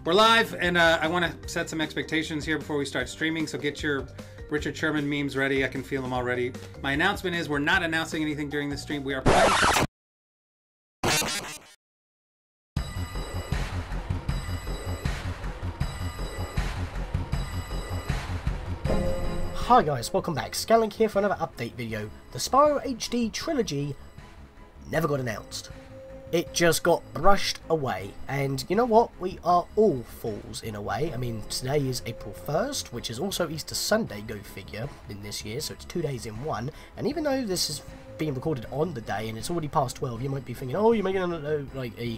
We're live, and I want to set some expectations here before we start streaming, so get your Richard Sherman memes ready. I can feel them already. My announcement is we're not announcing anything during the stream. We are playing. Hi guys, welcome back. Scatlink here for another update video. The Spyro HD Trilogy never got announced. It just got brushed away, and you know what? We are all fools in a way. I mean, today is April 1st, which is also Easter Sunday, go figure, in this year, so it's 2 days in one. And even though this is being recorded on the day and it's already past 12, you might be thinking, oh, you're making like a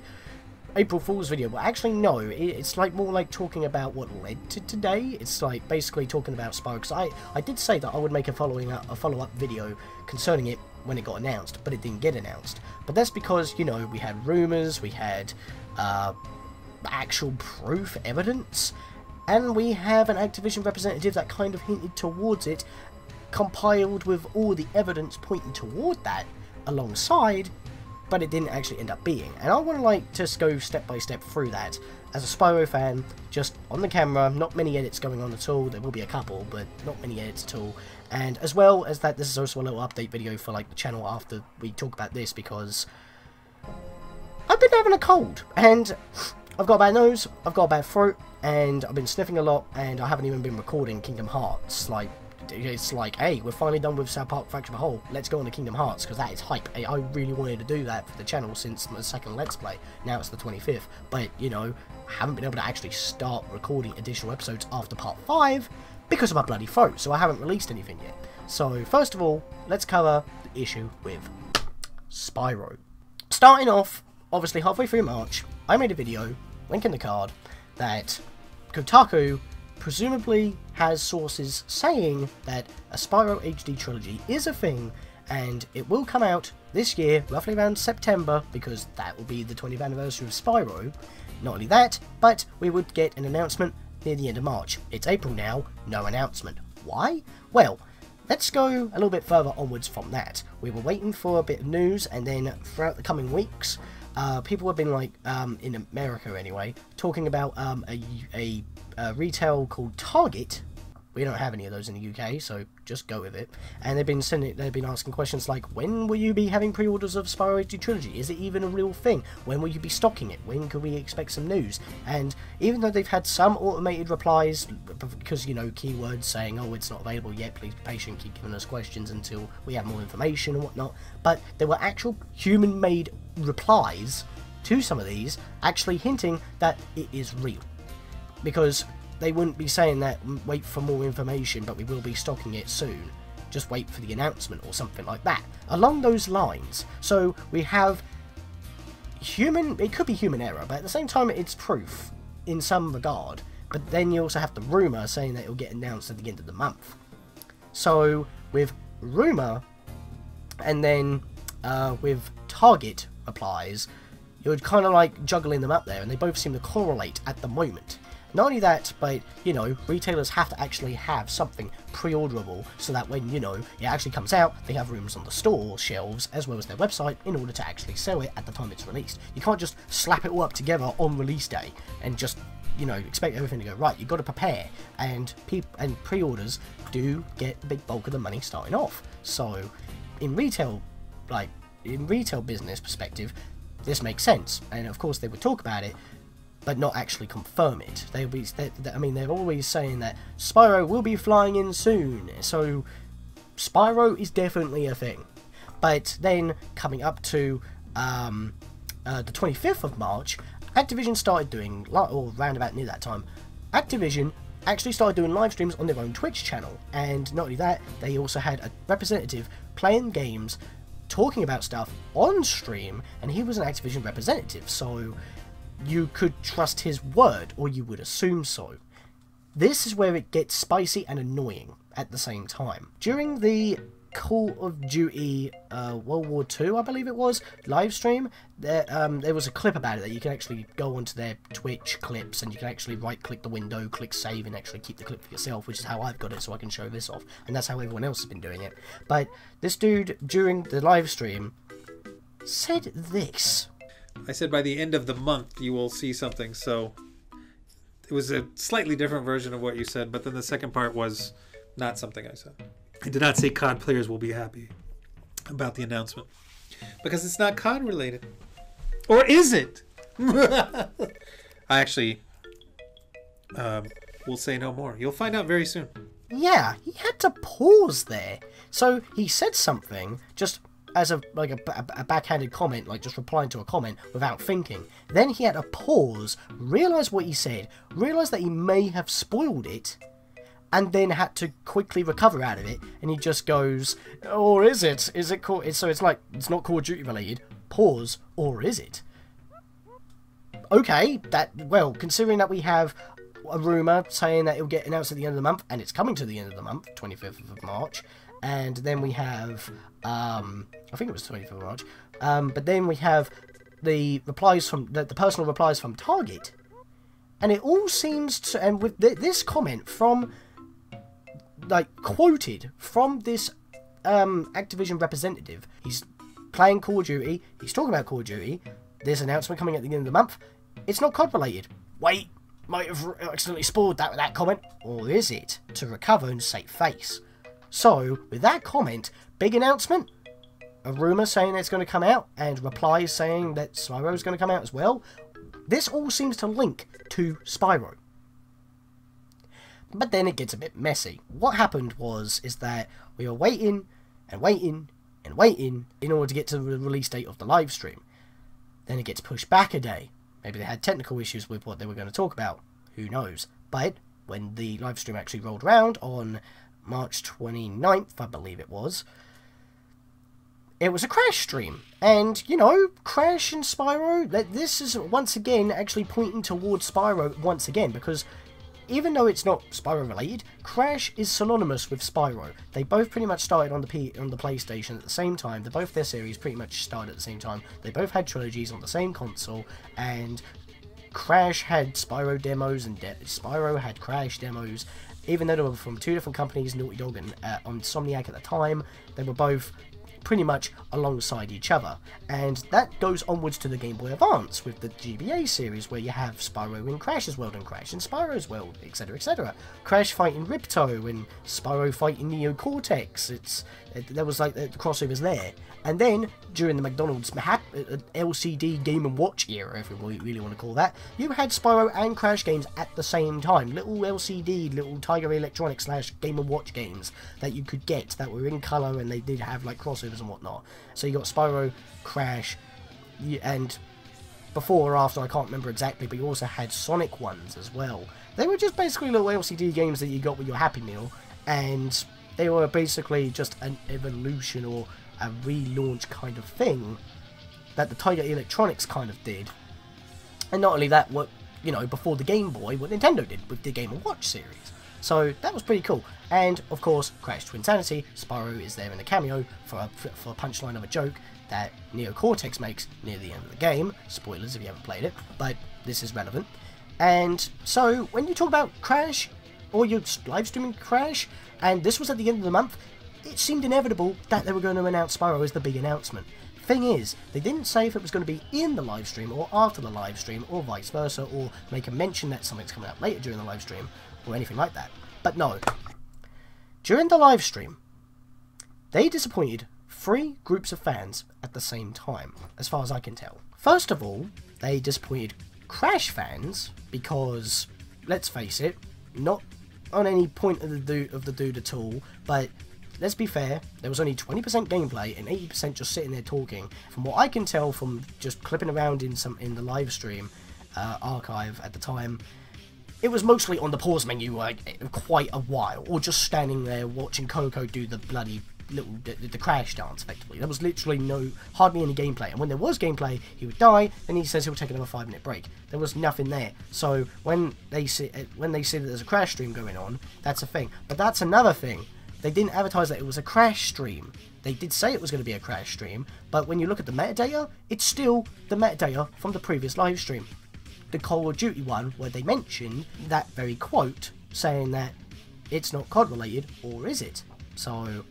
April Fool's video, but actually no, it's like more like talking about what led to today. It's like basically talking about Spyro, because I did say that I would make a follow-up video concerning it when it got announced, but it didn't get announced. But that's because, you know, we had rumours, we had actual proof, evidence, and we have an Activision representative that kind of hinted towards it, compiled with all the evidence pointing toward that alongside, but it didn't actually end up being. And I want to like just go step by step through that as a Spyro fan, just on the camera, not many edits going on at all. There will be a couple, but not many edits at all. And as well as that, this is also a little update video for like the channel after we talk about this, because I've been having a cold and I've got a bad nose, I've got a bad throat, and I've been sniffing a lot, and I haven't even been recording Kingdom Hearts. Like, it's like, hey, we're finally done with South Park Fracture of a Whole, let's go on to Kingdom Hearts, because that is hype. I really wanted to do that for the channel since the second Let's Play. Now it's the 25th, but, you know, haven't been able to actually start recording additional episodes after Part 5 because of my bloody throat, so I haven't released anything yet. So, first of all, let's cover the issue with Spyro. Starting off, obviously halfway through March, I made a video, link in the card, that Kotaku presumably has sources saying that a Spyro HD Trilogy is a thing, and it will come out this year, roughly around September, because that will be the 20th anniversary of Spyro. Not only that, but we would get an announcement near the end of March. It's April now, no announcement. Why? Well, let's go a little bit further onwards from that. We were waiting for a bit of news, and then throughout the coming weeks, people have been like, in America anyway, talking about a retail called Target. We don't have any of those in the UK, so just go with it. And they've been asking questions like, when will you be having pre-orders of Spyro HD Trilogy? Is it even a real thing? When will you be stocking it? When can we expect some news? And even though they've had some automated replies, because, you know, keywords saying, oh, it's not available yet, please be patient, keep giving us questions until we have more information and whatnot, but there were actual human-made replies to some of these, actually hinting that it is real. Because they wouldn't be saying that, wait for more information, but we will be stocking it soon. Just wait for the announcement or something like that. Along those lines. So we have it could be human error, but at the same time it's proof in some regard. But then you also have the rumour saying that it will get announced at the end of the month. So with rumour, and then with Target replies, you're kind of like juggling them up there, and they both seem to correlate at the moment. Not only that, but, you know, retailers have to actually have something pre-orderable so that when, you know, it actually comes out, they have rooms on the store shelves as well as their website in order to actually sell it at the time it's released. You can't just slap it all up together on release day and just, you know, expect everything to go right. You've got to prepare, and pre-orders do get the big bulk of the money starting off. So, in retail business perspective, this makes sense, and of course they would talk about it, but not actually confirm it. I mean, they're always saying that Spyro will be flying in soon, so Spyro is definitely a thing. But then, coming up to the 25th of March, Activision started doing, or round about near that time, Activision actually started doing live streams on their own Twitch channel. And not only that, they also had a representative playing games, talking about stuff on stream, and he was an Activision representative, so you could trust his word, or you would assume so. This is where it gets spicy and annoying at the same time. During the Call of Duty World War II, I believe it was, live stream, there was a clip about it that you can actually go onto their Twitch clips, and you can actually right-click the window, click save, and actually keep the clip for yourself, which is how I've got it, so I can show this off, and that's how everyone else has been doing it. But this dude, during the live stream, said this. I said by the end of the month you will see something, so it was a slightly different version of what you said, but then the second part was not something I said. I did not say COD players will be happy about the announcement because it's not COD related. Or is it? I actually will say no more. You'll find out very soon. Yeah, he had to pause there. So he said something just as a backhanded comment, like just replying to a comment without thinking. Then he had to pause, realise what he said, realise that he may have spoiled it, and then had to quickly recover out of it. And he just goes, or is it? Is it Call? So it's like, it's not Call of Duty related. Pause, or is it? Okay, well, considering that we have a rumour saying that it'll get announced at the end of the month, and it's coming to the end of the month, 25th of March, and then we have, I think it was 25th of March, but then we have the replies from, the personal replies from Target, and it all seems to, and with this comment from, like, quoted from this Activision representative, he's playing Call of Duty, he's talking about Call of Duty, this announcement coming at the end of the month, it's not COD related. Wait, might have accidentally spoiled that with that comment, or is it? To recover and save face. So, with that comment, big announcement, a rumour saying it's going to come out, and replies saying that Spyro is going to come out as well. This all seems to link to Spyro. But then it gets a bit messy. What happened is that we were waiting, and waiting, and waiting, in order to get to the release date of the live stream. Then it gets pushed back a day. Maybe they had technical issues with what they were going to talk about. Who knows? But when the live stream actually rolled around on March 29th, I believe it was a Crash stream. And, you know, Crash and Spyro, this is once again actually pointing towards Spyro once again, because even though it's not Spyro related, Crash is synonymous with Spyro. They both pretty much started on the PlayStation at the same time. Both their series pretty much started at the same time. They both had trilogies on the same console, and Crash had Spyro demos and Spyro had Crash demos. Even though they were from two different companies, Naughty Dog and Insomniac at the time, they were both pretty much alongside each other, and that goes onwards to the Game Boy Advance with the GBA series, where you have Spyro in Crash's world and Crash in Spyro's world, etc, etc. Crash fighting Ripto and Spyro fighting Neo Cortex. There was like the crossovers there. And then during the McDonald's LCD Game & Watch era, if we really want to call that, you had Spyro and Crash games at the same time. Little LCD, little Tiger Electronics / Game & Watch games that you could get that were in colour, and they did have like crossovers and whatnot. So you got Spyro, Crash, and before or after, I can't remember exactly, but you also had Sonic ones as well. They were just basically little LCD games that you got with your Happy Meal, and they were basically just an evolution or a relaunch kind of thing that the Tiger Electronics kind of did. And not only that, what, you know, before the Game Boy, what Nintendo did with the Game & Watch series. So that was pretty cool. And of course, Crash to Insanity, Spyro is there in a cameo for a punchline of a joke that Neo Cortex makes near the end of the game. Spoilers if you haven't played it, but this is relevant. And so when you talk about Crash, or you're live streaming Crash, and this was at the end of the month, it seemed inevitable that they were going to announce Spyro as the big announcement. Thing is, they didn't say if it was going to be in the live stream or after the live stream or vice versa, or make a mention that something's coming out later during the live stream or anything like that. But no. During the live stream, they disappointed 3 groups of fans at the same time, as far as I can tell. First of all, they disappointed Crash fans because, let's face it, not on any point of the dude at all, but let's be fair, there was only 20% gameplay and 80% just sitting there talking. From what I can tell from just clipping around in the live stream archive at the time, it was mostly on the pause menu like quite a while, or just standing there watching Coco do the bloody the Crash dance effectively. There was literally hardly any gameplay, and when there was gameplay, he would die, then he says he'll take another 5-minute break. There was nothing there. So when they see that there's a Crash stream going on, that's a thing. But that's another thing. They didn't advertise that it was a Crash stream. They did say it was going to be a Crash stream, but when you look at the metadata, it's still the metadata from the previous live stream. The Call of Duty one, where they mentioned that very quote, saying that it's not COD related, or is it? So,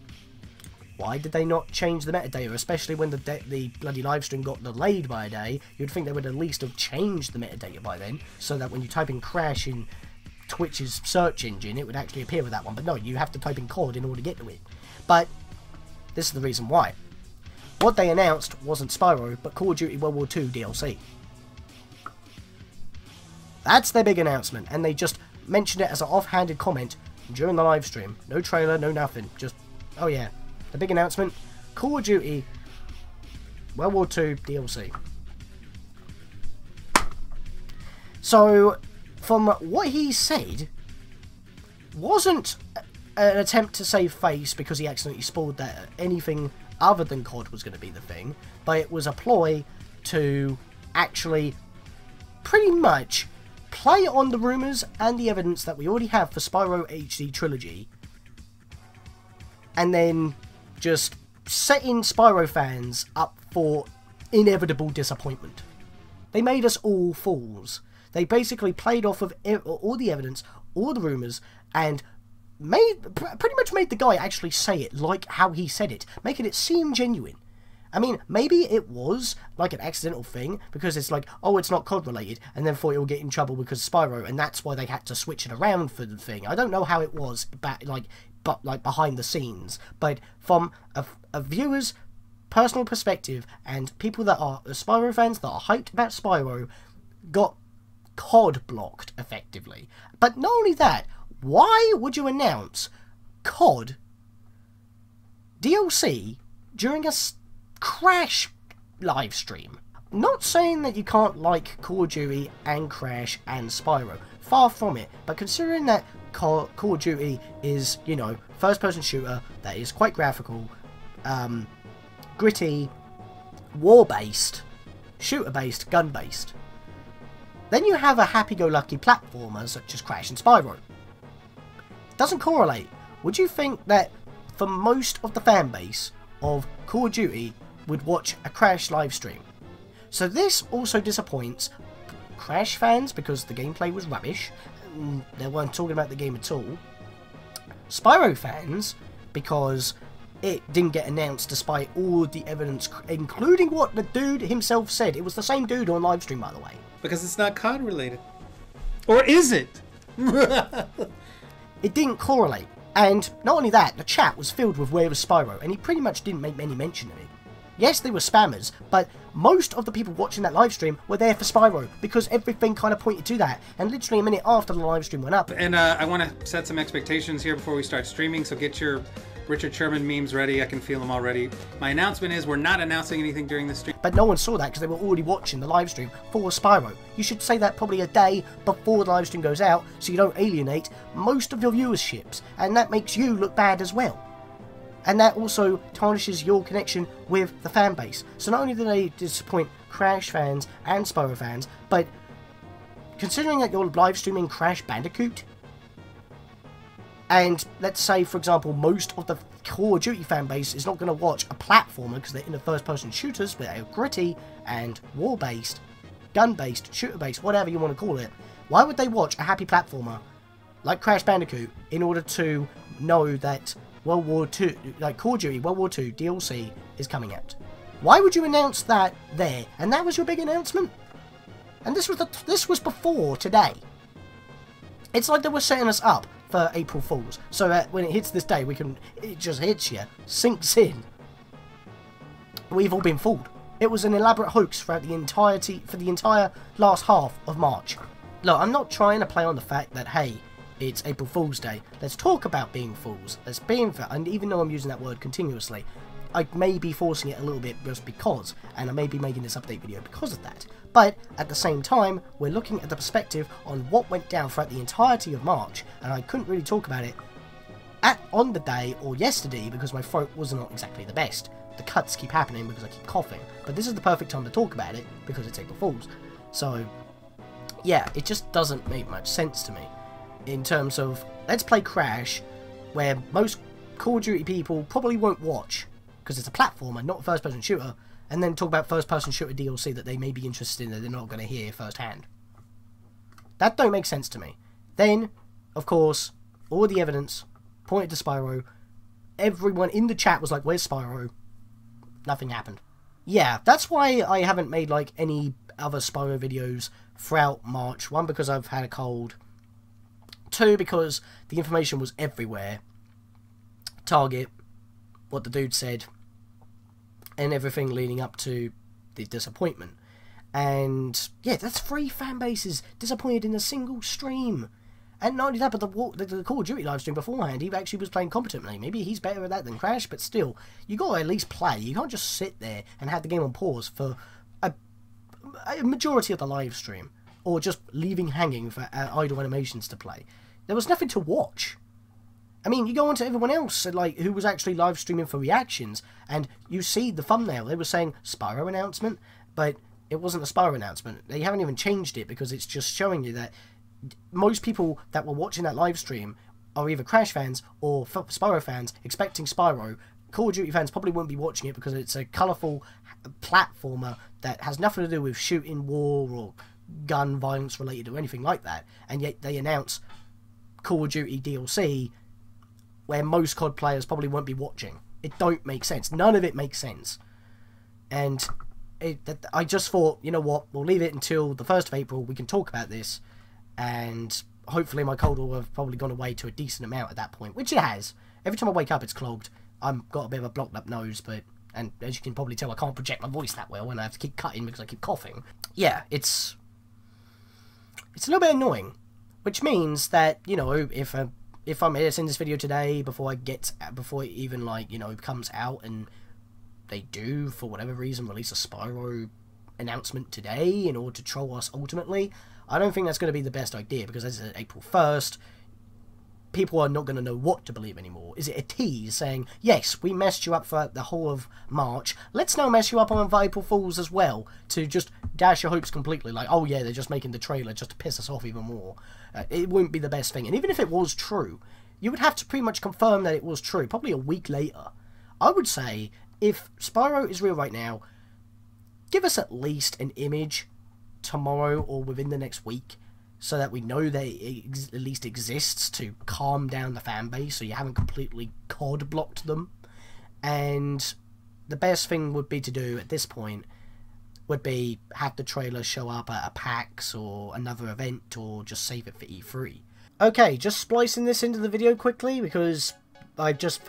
Why did they not change the metadata, especially when the bloody live stream got delayed by a day? You'd think they would at least have changed the metadata by then, so that when you type in crash in Twitch's search engine, it would actually appear with that one. But no, you have to type in COD in order to get to it. But this is the reason why. What they announced wasn't Spyro, but Call of Duty World War II DLC. That's their big announcement, and they just mentioned it as an offhanded comment during the live stream. No trailer, no nothing. Just, oh yeah, the big announcement, Call of Duty World War II DLC. So, from what he said, wasn't an attempt to save face because he accidentally spoiled that anything other than COD was going to be the thing, but it was a ploy to actually pretty much play on the rumours and the evidence that we already have for Spyro HD Trilogy, and then just setting Spyro fans up for inevitable disappointment. They made us all fools. They basically played off of all the evidence, all the rumours, and pretty much made the guy actually say it like how he said it, making it seem genuine. I mean, maybe it was like an accidental thing, because it's like, oh, it's not COD related, and then thought it would get in trouble because of Spyro, and that's why they had to switch it around for the thing. I don't know how it was, but behind the scenes, but from a viewer's personal perspective, and people that are Spyro fans that are hyped about Spyro, got COD blocked, effectively. But not only that, why would you announce COD DLC during a Crash live stream? Not saying that you can't like Call of Duty and Crash and Spyro, far from it, but considering that Call of Duty is, you know, first-person shooter that is quite graphical, gritty, war-based, shooter-based, gun-based, then you have a happy-go-lucky platformer such as Crash and Spyro. Doesn't correlate. Would you think that for most of the fan base of Call of Duty would watch a Crash live stream? So this also disappoints Crash fans because the gameplay was rubbish. They weren't talking about the game at all. Spyro fans because it didn't get announced despite all the evidence, including what the dude himself said. It was the same dude on live stream, by the way. Because it's not COD related. Or is it? It didn't correlate. And not only that, the chat was filled with where was Spyro, and he pretty much didn't make any mention of it. Yes, they were spammers, but most of the people watching that live stream were there for Spyro, because everything kind of pointed to that. And literally a minute after the live stream went up. And I want to set some expectations here before we start streaming, so get your Richard Sherman memes ready. I can feel them already. My announcement is we're not announcing anything during the stream. But no one saw that because they were already watching the live stream for Spyro. You should say that probably a day before the live stream goes out, so you don't alienate most of your viewerships, and that makes you look bad as well. And that also tarnishes your connection with the fan base. So not only do they disappoint Crash fans and Spyro fans, but considering that you're live streaming Crash Bandicoot, and let's say, for example, most of the Call of Duty fan base is not going to watch a platformer because they're in the first-person shooters, but they're gritty and war-based, gun-based, shooter-based, whatever you want to call it. Why would they watch a happy platformer like Crash Bandicoot in order to know that World War II, like Call of Duty World War II DLC is coming out? Why would you announce that there? And that was your big announcement? And this was before today. It's like they were setting us up for April Fools, so that when it hits this day, it just hits you, sinks in. We've all been fooled. It was an elaborate hoax for the entire last half of March. Look, I'm not trying to play on the fact that, hey, it's April Fool's Day. Let's talk about being fools. Let's be fair, and even though I'm using that word continuously, I may be forcing it a little bit just because, and I may be making this update video because of that. But at the same time, we're looking at the perspective on what went down throughout the entirety of March, and I couldn't really talk about it on the day or yesterday because my throat was not exactly the best. The cuts keep happening because I keep coughing, but this is the perfect time to talk about it because it's April Fool's. So, yeah, it just doesn't make much sense to me in terms of, let's play Crash, where most Call of Duty people probably won't watch because it's a platformer, not a first-person shooter, and then talk about first-person shooter DLC that they may be interested in that they're not going to hear firsthand. That don't make sense to me. Then, of course, all the evidence pointed to Spyro. everyone in the chat was like, where's Spyro? Nothing happened. Yeah, that's why I haven't made like any other Spyro videos throughout March. One, because I've had a cold. Two, because the information was everywhere. Target, what the dude said, and everything leading up to the disappointment. And yeah, that's 3 fan bases disappointed in a single stream. And not only that, but the Call of Duty live stream beforehand, he actually was playing competently. Maybe he's better at that than Crash, but still, you got to at least play. You can't just sit there and have the game on pause for a majority of the live stream, or just leaving hanging for idle animations to play. There was nothing to watch. I mean, you go on to everyone else, like, who was actually live streaming for reactions, and you see the thumbnail. They were saying Spyro announcement, but it wasn't a Spyro announcement. They haven't even changed it, because it's just showing you that most people that were watching that live stream are either Crash fans or Spyro fans expecting Spyro. Call of Duty fans probably wouldn't be watching it because it's a colourful platformer that has nothing to do with shooting, war, or gun violence related or anything like that. And yet they announce Call of Duty DLC where most COD players probably won't be watching. It don't make sense. None of it makes sense. And I just thought, you know what, we'll leave it until the 1st of April. We can talk about this. And hopefully my cold will have probably gone away to a decent amount at that point, which it has. Every time I wake up, it's clogged. I've got a bit of a blocked up nose, and as you can probably tell, I can't project my voice that well, and I have to keep cutting because I keep coughing. Yeah, it's a little bit annoying, which means that, you know, if I'm editing this video today before it even, like, you know, comes out, and they do, for whatever reason, release a Spyro announcement today in order to troll us ultimately, I don't think that's going to be the best idea, because as of April 1st, people are not going to know what to believe anymore. Is it a tease saying, yes, we messed you up for the whole of March, let's now mess you up on April Fools as well, to just dash your hopes completely, like, oh yeah, they're just making the trailer just to piss us off even more. It wouldn't be the best thing. And even if it was true, you would have to pretty much confirm that it was true, probably a week later. I would say, if Spyro is real right now, give us at least an image tomorrow or within the next week, so that we know that it at least exists, to calm down the fan base, so you haven't completely COD-blocked them. And the best thing would be to do at this point would be have the trailer show up at a PAX or another event, or just save it for E3. Okay, just splicing this into the video quickly, because I just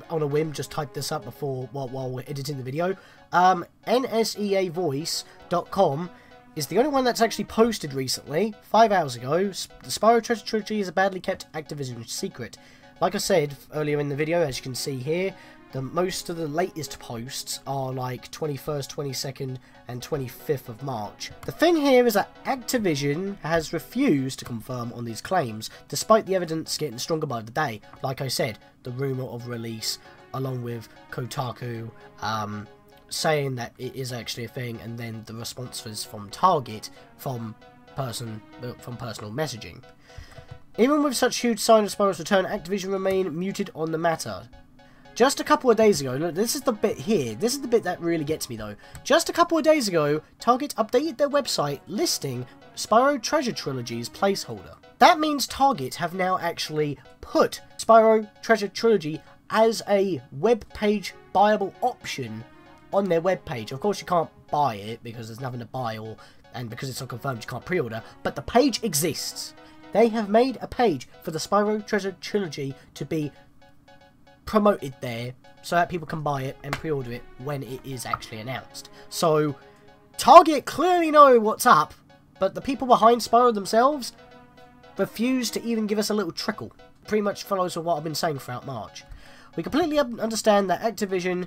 on a whim just typed this up before while we're editing the video. NSEAvoice.com is the only one that's actually posted recently, 5 hours ago. The Spyro Treasure Trilogy is a badly kept Activision secret. Like I said earlier in the video, as you can see here, most of the latest posts are like 21st, 22nd, and 25th of March. The thing here is that Activision has refused to confirm on these claims, despite the evidence getting stronger by the day. Like I said, the rumour of release, along with Kotaku, saying that it is actually a thing, and then the responses from Target from personal messaging. Even with such huge signs of Spyro's return, Activision remain muted on the matter. Just a couple of days ago, look, this is the bit here, this is the bit that really gets me though. Just a couple of days ago, Target updated their website listing Spyro Treasure Trilogy's placeholder. That means Target have now actually put Spyro Treasure Trilogy as a web page buyable option on their webpage. Of course, you can't buy it because there's nothing to buy, and because it's not confirmed, you can't pre-order. But the page exists. They have made a page for the Spyro Treasure Trilogy to be promoted there, so that people can buy it and pre-order it when it is actually announced. So Target clearly know what's up, but the people behind Spyro themselves refuse to even give us a little trickle. Pretty much follows with what I've been saying throughout March. We completely understand that Activision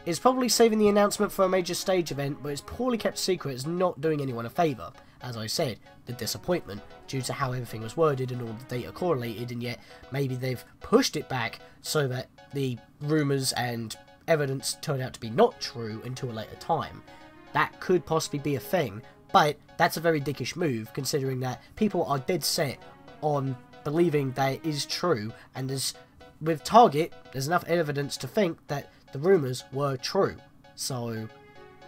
is probably saving the announcement for a major stage event, but its poorly kept secret is not doing anyone a favour. As I said, the disappointment due to how everything was worded and all the data correlated, and yet maybe they've pushed it back so that the rumours and evidence turned out to be not true until a later time. That could possibly be a thing, but that's a very dickish move, considering that people are dead set on believing that it is true, and with Target, there's enough evidence to think that the rumours were true. So,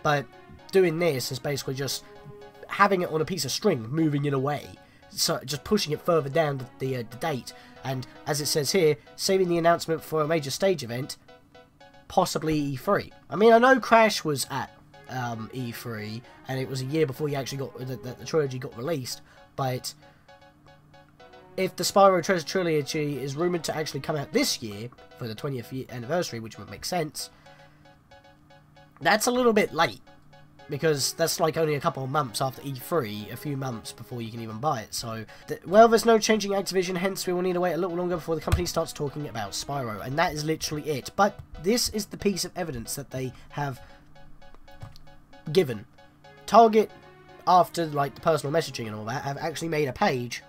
but doing this is basically just having it on a piece of string, moving it away. so just pushing it further down the date. And as it says here, saving the announcement for a major stage event, possibly E3. I mean, I know Crash was at E3, and it was a year before he actually got the trilogy got released. But if the Spyro Treasure Trilogy is rumoured to actually come out this year for the 20th anniversary, which would make sense, that's a little bit late. Because that's like only a couple of months after E3, a few months before you can even buy it. So, well, there's no changing Activision, hence we will need to wait a little longer before the company starts talking about Spyro. And that is literally it. But this is the piece of evidence that they have given. Target, after like the personal messaging and all that, have actually made a page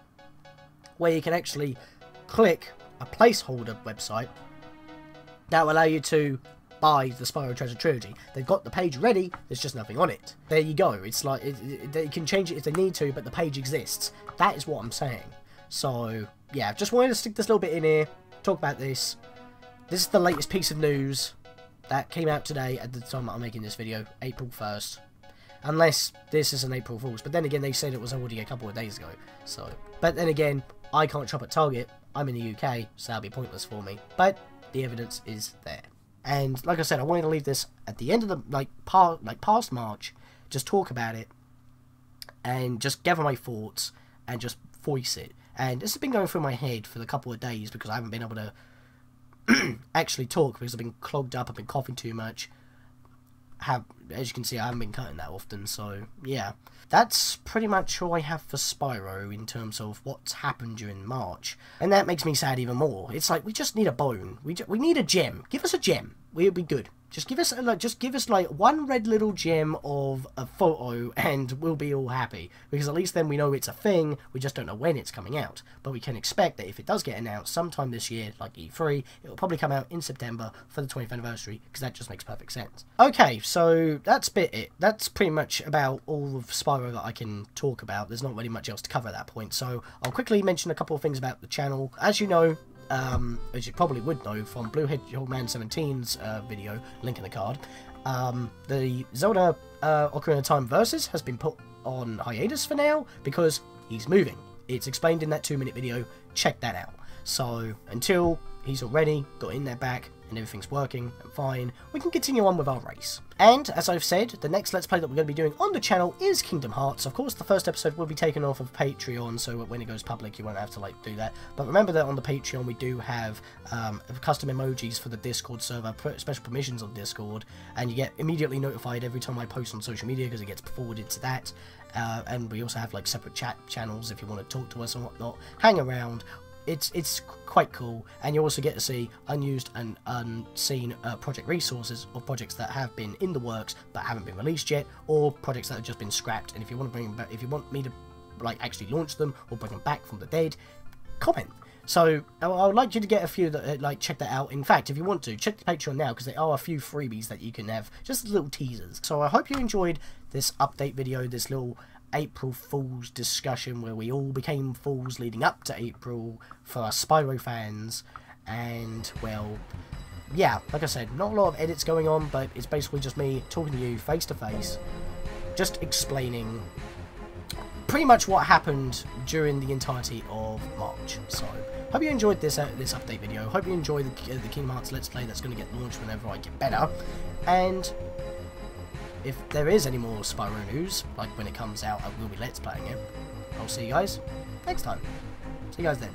where you can actually click a placeholder website that will allow you to buy the Spyro Treasure Trilogy. They've got the page ready, there's just nothing on it. There you go. It's like, they can change it if they need to, but the page exists. That is what I'm saying. So, yeah, just wanted to stick this little bit in here, talk about this. This is the latest piece of news that came out today at the time that I'm making this video, April 1st. Unless this is an April Fool's, but then again, they said it was already a couple of days ago. So, but then again, I can't shop at Target. I'm in the UK, so that'll be pointless for me. But the evidence is there. And like I said, I wanted to leave this at the end of the past March, just talk about it, and just gather my thoughts and just voice it. And this has been going through my head for a couple of days because I haven't been able to actually talk because I've been clogged up. I've been coughing too much. As you can see, I haven't been cutting that often. So yeah, that's pretty much all I have for Spyro in terms of what's happened during March, and that makes me sad even more. It's like we just need a bone. We need a gem. Give us a gem. We'll be good. Just give us like one red little gem of a photo, and we'll be all happy. Because at least then we know it's a thing. We just don't know when it's coming out, but we can expect that if it does get announced sometime this year, like E3, it will probably come out in September for the 20th anniversary, because that just makes perfect sense. Okay, so that's it. That's pretty much about all of Spyro that I can talk about. There's not really much else to cover at that point, so I'll quickly mention a couple of things about the channel. As you know, as you probably would know from Blue Hedgehog Man 17's video, link in the card, the Zelda Ocarina of Time Versus has been put on hiatus for now because he's moving. It's explained in that 2-minute video. Check that out. So until he's already got in there back and everything's working and fine, we can continue on with our race. And as I've said, the next Let's Play that we're going to be doing on the channel is Kingdom Hearts. Of course, the first episode will be taken off of Patreon, so when it goes public, you won't have to do that. But remember that on the Patreon, we do have custom emojis for the Discord server, special permissions on Discord, and you get immediately notified every time I post on social media because it gets forwarded to that. And we also have separate chat channels if you want to talk to us and whatnot. Hang around. It's quite cool, and you also get to see unused and unseen project resources, or projects that have been in the works but haven't been released yet, or projects that have just been scrapped. And if you want to bring them back, if you want me to actually launch them or bring them back from the dead, comment. So I would like you to get a few that check that out. In fact, if you want to, check the Patreon now because there are a few freebies that you can have, just little teasers. So I hope you enjoyed this update video, this little April Fool's discussion where we all became fools leading up to April for us Spyro fans. And well, yeah, like I said, not a lot of edits going on, but it's basically just me talking to you face to face, just explaining pretty much what happened during the entirety of March. So hope you enjoyed this update video. Hope you enjoy the Kingdom Hearts Let's Play that's going to get launched whenever I get better. And if there is any more Spyro news, like when it comes out, I will be Let's Playing it. I'll see you guys next time. See you guys then.